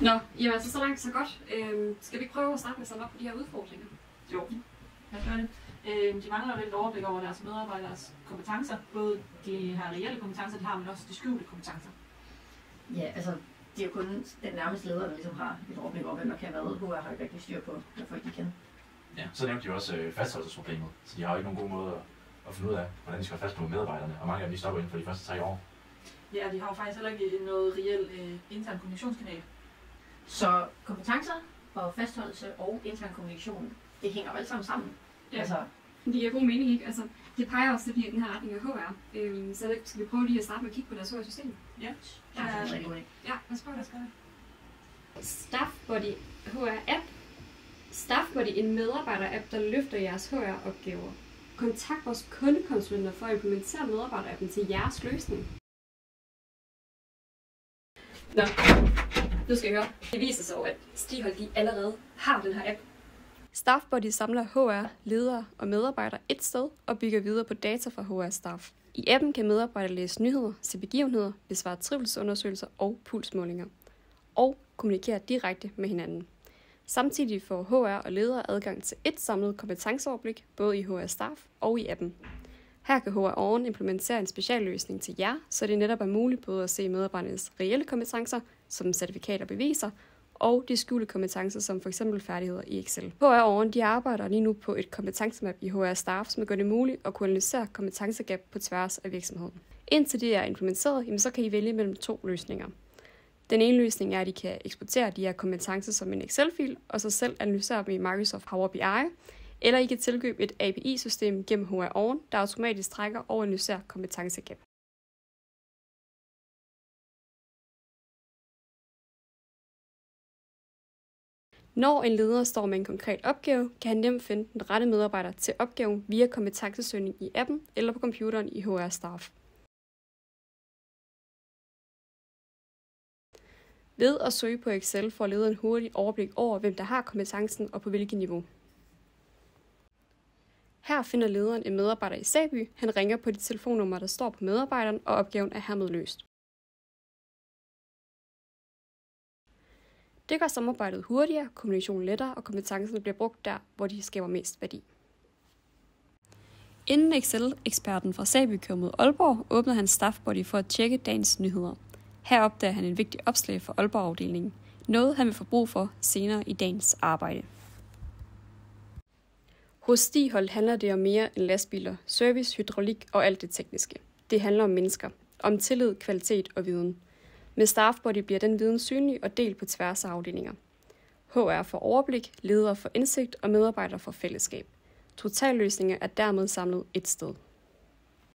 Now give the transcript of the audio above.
Nå, jamen altså så langt så godt. Skal vi ikke prøve at starte med at samle op på de her udfordringer? Jo, lad os gøre det. De mangler jo lidt overblik over deres medarbejderes kompetencer. Både de her reelle kompetencer, de har, men også de skjulte kompetencer. Ja, altså det er jo kun den nærmeste leder, der ligesom har et overblik over, hvem der kan hvad. HR har jo ikke rigtig styr på, hvad folk de kan. Ja, så nævnte de jo også fastholdelsesproblemet. Så de har jo ikke nogen god måde at finde ud af, hvordan de skal fastholde medarbejderne. Og mange af dem de stopper inden for de første 3 år. Ja, de har jo faktisk heller ikke noget reelt intern kommunikationskanal. Så kompetencer og fastholdelse og intern kommunikation, det hænger jo alt sammen. Ja. Altså, Det giver god mening, ikke? Altså, det peger også lidt i den her retning af HR. Så skal vi prøve lige at starte med at kigge på deres HR-system? Ja, det er en rigtig god idé. Ja, lad os prøve det. Staffbody HR-app. Staffbody en medarbejder-app, der løfter jeres HR-opgaver. Kontakt vores kundekonsulenter for at implementere medarbejder-appen til jeres løsning. Nå, nu skal I høre. Det viser sig at Stihold de allerede har den her app. Staffbody samler HR, ledere og medarbejdere et sted og bygger videre på data fra HR-staff. I appen kan medarbejdere læse nyheder, se begivenheder, besvare trivselsundersøgelser og pulsmålinger, og kommunikere direkte med hinanden. Samtidig får HR og ledere adgang til et samlet kompetenceoverblik, både i HR-staff og i appen. Her kan HR Oven implementere en specialløsning til jer, så det netop er muligt både at se medarbejdernes reelle kompetencer, som certifikater og beviser, og de skjulte kompetencer, som f.eks. færdigheder i Excel. HR Oven de arbejder lige nu på et kompetencemap i HR Staff, som gør det muligt at kunne analysere kompetencegab på tværs af virksomheden. Indtil det er implementeret, så kan I vælge mellem 2 løsninger. Den ene løsning er, at I kan eksportere de her kompetencer som en Excel-fil, og så selv analysere dem i Microsoft Power BI, eller I kan tilkøbe et API-system gennem HR Oven, der automatisk trækker og analyserer kompetencegab. Når en leder står med en konkret opgave, kan han nemt finde den rette medarbejder til opgaven via kompetencesøgning i appen eller på computeren i HR Staff. Ved at søge på Excel får lederen hurtigt overblik over, hvem der har kompetencen og på hvilket niveau. Her finder lederen en medarbejder i Sæby. Han ringer på det telefonnummer, der står på medarbejderen, og opgaven er hermed løst. Det gør samarbejdet hurtigere, kommunikationen lettere, og kompetencerne bliver brugt der, hvor de skaber mest værdi. Inden Excel-eksperten fra Sæby kører mod Aalborg, åbner han Staffbody for at tjekke dagens nyheder. Her opdager han en vigtig opslag for Aalborg-afdelingen. Noget han vil få brug for senere i dagens arbejde. Hos Stihold handler det om mere end lastbiler, service, hydraulik og alt det tekniske. Det handler om mennesker, om tillid, kvalitet og viden. Med Staffbody bliver den viden synlig og delt på tværs af afdelinger. HR får overblik, ledere får indsigt og medarbejdere får fællesskab. Totalløsninger er dermed samlet et sted.